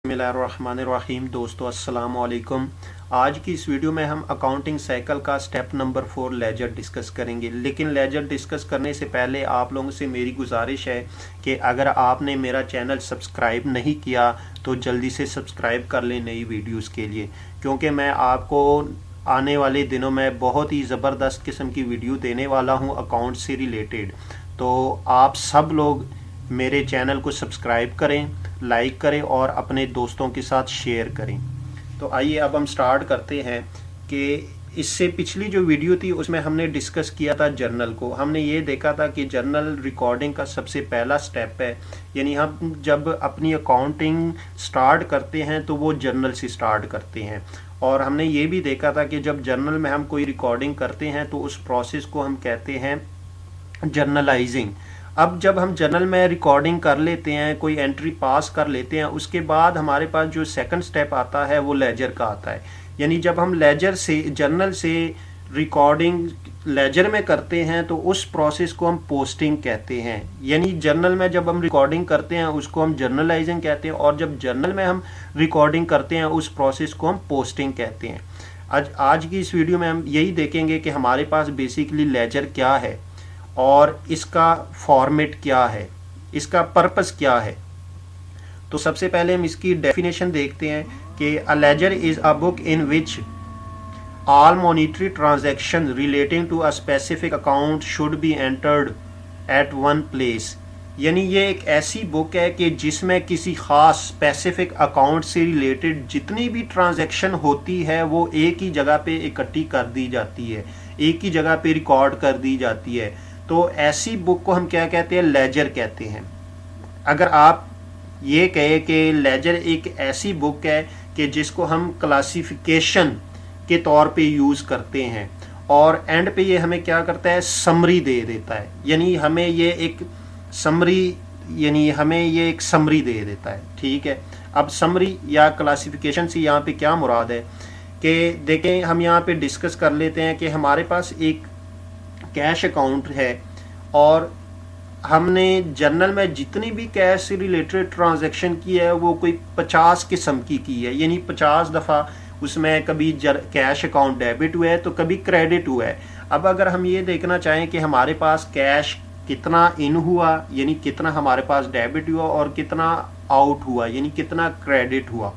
बिस्मिल्लाहिर्रहमानिर्रहीम। दोस्तों अस्सलाम वालेकुम। आज की इस वीडियो में हम अकाउंटिंग साइकिल का स्टेप नंबर 4 लेजर डिस्कस करेंगे। लेकिन लेजर डिस्कस करने से पहले आप लोगों से मेरी गुजारिश है कि अगर आपने मेरा चैनल सब्सक्राइब नहीं किया तो जल्दी से सब्सक्राइब कर लें नई वीडियोस के लिए, क्योंकि मैं आपको आने वाले दिनों में बहुत ही ज़बरदस्त किस्म की वीडियो देने वाला हूं अकाउंट से रिलेटेड। तो आप सब लोग मेरे चैनल को सब्सक्राइब करें, लाइक करें और अपने दोस्तों के साथ शेयर करें। तो आइए अब हम स्टार्ट करते हैं कि इससे पिछली जो वीडियो थी उसमें हमने डिस्कस किया था जर्नल को। हमने ये देखा था कि जर्नल रिकॉर्डिंग का सबसे पहला स्टेप है, यानी हम जब अपनी अकाउंटिंग स्टार्ट करते हैं तो वो जर्नल से स्टार्ट करते हैं। और हमने ये भी देखा था कि जब जर्नल में हम कोई रिकॉर्डिंग करते हैं तो उस प्रोसेस को हम कहते हैं जर्नलाइजिंग। अब जब हम जर्नल में रिकॉर्डिंग कर लेते हैं, कोई एंट्री पास कर लेते हैं, उसके बाद हमारे पास जो सेकंड स्टेप आता है वो लेजर का आता है। यानी जब हम लेजर से जर्नल से रिकॉर्डिंग लेजर में करते हैं तो उस प्रोसेस को हम पोस्टिंग कहते हैं। यानी जर्नल में जब हम रिकॉर्डिंग करते हैं उसको हम जर्नलाइजिंग कहते हैं, और जब जर्नल में हम रिकॉर्डिंग करते हैं उस प्रोसेस को हम पोस्टिंग कहते हैं। आज की इस वीडियो में हम यही देखेंगे कि हमारे पास बेसिकली लेजर क्या है और इसका फॉर्मेट क्या है, इसका पर्पस क्या है। तो सबसे पहले हम इसकी डेफिनेशन देखते हैं कि a ledger is a book in which all monetary transaction relating to a specific account should be entered at one place. यानी ये एक ऐसी बुक है कि जिसमें किसी खास स्पेसिफिक अकाउंट से रिलेटेड जितनी भी ट्रांजैक्शन होती है वो एक ही जगह पे इकट्ठी कर दी जाती है, एक ही जगह पे रिकॉर्ड कर दी जाती है। तो ऐसी बुक को हम क्या कहते हैं? लेजर कहते हैं। अगर आप ये कहें कि लेजर एक ऐसी बुक है कि जिसको हम क्लासिफिकेशन के तौर पे यूज़ करते हैं और एंड पे ये हमें क्या करता है? समरी दे देता है। यानी हमें ये एक समरी दे देता है। ठीक है, अब समरी या क्लासिफिकेशन से यहाँ पे क्या मुराद है कि देखें, हम यहाँ पे डिस्कस कर लेते हैं कि हमारे पास एक कैश अकाउंट है और हमने जर्नल में जितनी भी कैश से रिलेटेड ट्रांजैक्शन की है वो कोई 50 किस्म की है। यानी 50 दफ़ा उसमें कभी कैश अकाउंट डेबिट हुआ है तो कभी क्रेडिट हुआ है। अब अगर हम ये देखना चाहें कि हमारे पास कैश कितना इन हुआ, यानी कितना हमारे पास डेबिट हुआ, और कितना आउट हुआ, यानी कितना क्रेडिट हुआ,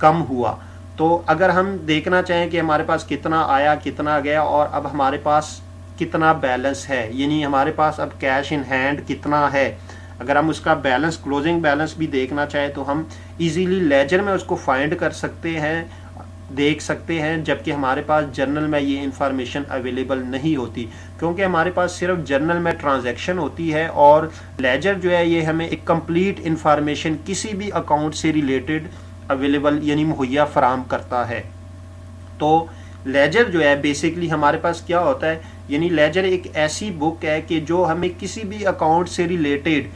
कम हुआ, तो अगर हम देखना चाहें कि हमारे पास कितना आया कितना गया और अब हमारे पास कितना बैलेंस है, यानी हमारे पास अब कैश इन हैंड कितना है, अगर हम उसका बैलेंस क्लोजिंग बैलेंस भी देखना चाहें तो हम इजीली लेजर में उसको फाइंड कर सकते हैं, देख सकते हैं। जबकि हमारे पास जर्नल में ये इंफॉर्मेशन अवेलेबल नहीं होती, क्योंकि हमारे पास सिर्फ जर्नल में ट्रांजैक्शन होती है और लेजर जो है ये हमें एक कंप्लीट इंफॉर्मेशन किसी भी अकाउंट से रिलेटेड अवेलेबल यानी मुहैया फराहम करता है। तो लेजर जो है बेसिकली हमारे पास क्या होता है? यानी लेजर एक ऐसी बुक है कि जो हमें किसी भी अकाउंट से रिलेटेड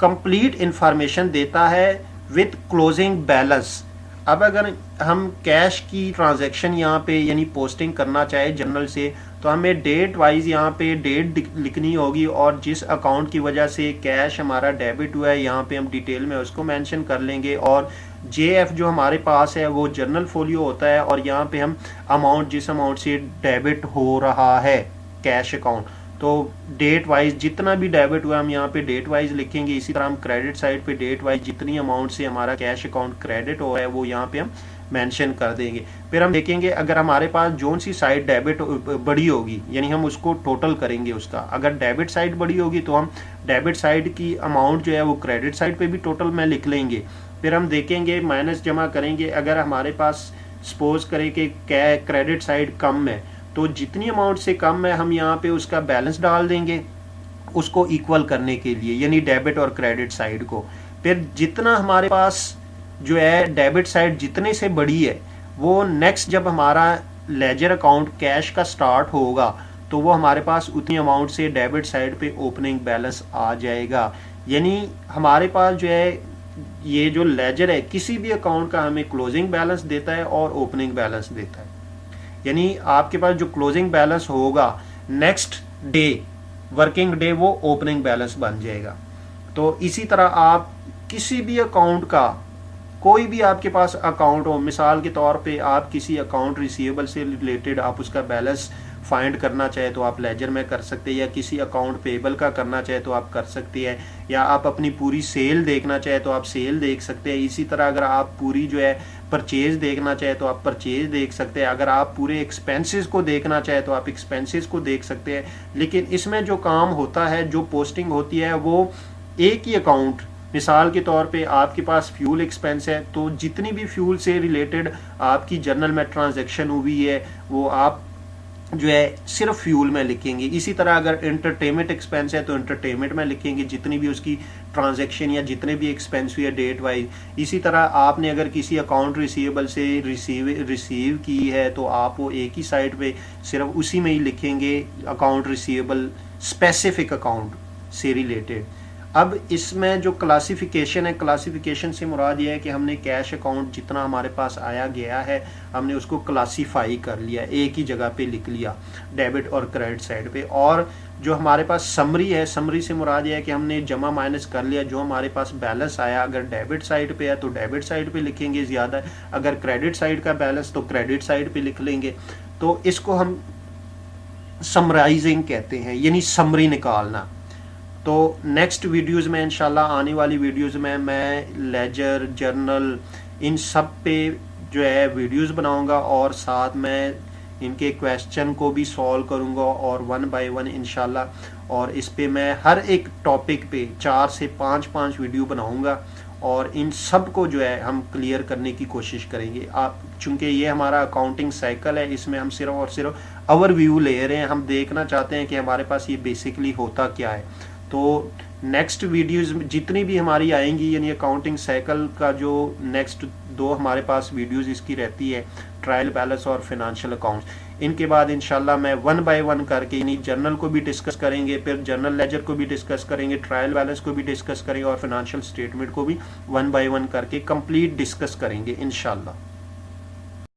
कंप्लीट इंफॉर्मेशन देता है विद क्लोजिंग बैलेंस। अब अगर हम कैश की ट्रांजैक्शन यहाँ पे यानी पोस्टिंग करना चाहे जर्नल से तो हमें डेट वाइज यहाँ पे डेट लिखनी होगी, और जिस अकाउंट की वजह से कैश हमारा डेबिट हुआ है यहाँ पे हम डिटेल में उसको मेंशन कर लेंगे। और JF जो हमारे पास है वो जर्नल फोलियो होता है, और यहाँ पे हम अमाउंट जिस अमाउंट से डेबिट हो रहा है कैश अकाउंट, तो डेट वाइज जितना भी डेबिट हुआ हम यहाँ पे डेट वाइज लिखेंगे। इसी तरह हम क्रेडिट साइड पे डेट वाइज जितनी अमाउंट से हमारा कैश अकाउंट क्रेडिट हो रहा है वो यहाँ पे हम मेंशन कर देंगे। फिर हम देखेंगे अगर हमारे पास जोन सी साइड डेबिट बड़ी होगी यानी हम उसको टोटल करेंगे उसका। अगर डेबिट साइड बड़ी होगी तो हम डेबिट साइड की अमाउंट जो है वो क्रेडिट साइड पे भी टोटल में लिख लेंगे। फिर हम देखेंगे माइनस जमा करेंगे। अगर हमारे पास सपोज करें कि क्रेडिट साइड कम है तो जितनी अमाउंट से कम है हम यहाँ पे उसका बैलेंस डाल देंगे उसको इक्वल करने के लिए, यानी डेबिट और क्रेडिट साइड को। फिर जितना हमारे पास जो है डेबिट साइड जितने से बड़ी है वो नेक्स्ट जब हमारा लेजर अकाउंट कैश का स्टार्ट होगा तो वो हमारे पास उतनी अमाउंट से डेबिट साइड पे ओपनिंग बैलेंस आ जाएगा। यानी हमारे पास जो है ये जो लेजर है किसी भी अकाउंट का हमें क्लोजिंग बैलेंस देता है और ओपनिंग बैलेंस देता है। यानी आपके पास जो क्लोजिंग बैलेंस होगा नेक्स्ट डे वर्किंग डे वो ओपनिंग बैलेंस बन जाएगा। तो इसी तरह आप किसी भी अकाउंट का कोई भी आपके पास अकाउंट हो, मिसाल के तौर पे आप किसी अकाउंट रिसीवेबल से रिलेटेड आप उसका बैलेंस फाइंड करना चाहे तो आप लेजर में कर सकते हैं, या किसी अकाउंट पेबल का करना चाहे तो आप कर सकते हैं, या आप अपनी पूरी सेल देखना चाहे तो आप सेल देख सकते हैं। इसी तरह अगर आप पूरी जो है परचेज देखना चाहे तो आप परचेज देख सकते हैं। अगर आप पूरे एक्सपेंसेस को देखना चाहे तो आप एक्सपेंसेस को देख सकते हैं। लेकिन इसमें जो काम होता है, जो पोस्टिंग होती है, वो एक ही अकाउंट, मिसाल के तौर पे आपके पास फ्यूल एक्सपेंस है तो जितनी भी फ्यूल से रिलेटेड आपकी जर्नल में ट्रांजैक्शन हुई है वो आप जो है सिर्फ फ्यूल में लिखेंगे। इसी तरह अगर एंटरटेनमेंट एक्सपेंस है तो एंटरटेनमेंट में लिखेंगे जितनी भी उसकी ट्रांजैक्शन या जितने भी एक्सपेंस हुई है डेट वाइज। इसी तरह आपने अगर किसी अकाउंट रिसीवेबल से रिसीव की है तो आप वो एक ही साइड पे सिर्फ उसी में ही लिखेंगे, अकाउंट रिसीवेबल स्पेसिफिक अकाउंट से रिलेटेड। अब इसमें जो क्लासिफिकेशन है, क्लासिफिकेशन से मुराद ये है कि हमने कैश अकाउंट जितना हमारे पास आया गया है हमने उसको क्लासीफाई कर लिया, एक ही जगह पे लिख लिया डेबिट और क्रेडिट साइड पे। और जो हमारे पास समरी है, समरी से मुराद ये है कि हमने जमा माइनस कर लिया, जो हमारे पास बैलेंस आया अगर डेबिट साइड पे है तो डेबिट साइड पे लिखेंगे ज़्यादा, अगर क्रेडिट साइड का बैलेंस तो क्रेडिट साइड पे लिख लेंगे। तो इसको हम समराइजिंग कहते हैं, यानी समरी निकालना। तो नेक्स्ट वीडियोज़ में इंशाल्लाह, आने वाली वीडियोज़ में मैं लेजर, जर्नल, इन सब पे जो है वीडियोज़ बनाऊंगा और साथ में इनके क्वेश्चन को भी सॉल्व करूंगा और 1 बाय 1 इंशाल्लाह। और इस पे मैं हर एक टॉपिक पे 4 से 5 वीडियो बनाऊंगा और इन सब को जो है हम क्लियर करने की कोशिश करेंगे। आप चूंकि ये हमारा अकाउंटिंग साइकिल है, इसमें हम सिर्फ और सिर्फ ओवरव्यू ले रहे हैं, हम देखना चाहते हैं कि हमारे पास ये बेसिकली होता क्या है। तो नेक्स्ट वीडियोज़ जितनी भी हमारी आएंगी, यानी अकाउंटिंग साइकिल का जो नेक्स्ट 2 हमारे पास वीडियोज़ इसकी रहती है, ट्रायल बैलेंस और फिनेंशियल अकाउंट्स, इनके बाद इंशाल्लाह मैं 1 बाय 1 करके, यानी जर्नल को भी डिस्कस करेंगे, फिर जर्नल लेजर को भी डिस्कस करेंगे, ट्रायल बैलेंस को भी डिस्कस करेंगे और फिनेंशियल स्टेटमेंट को भी 1 बाय 1 करके कंप्लीट डिस्कस करेंगे इंशाल्लाह।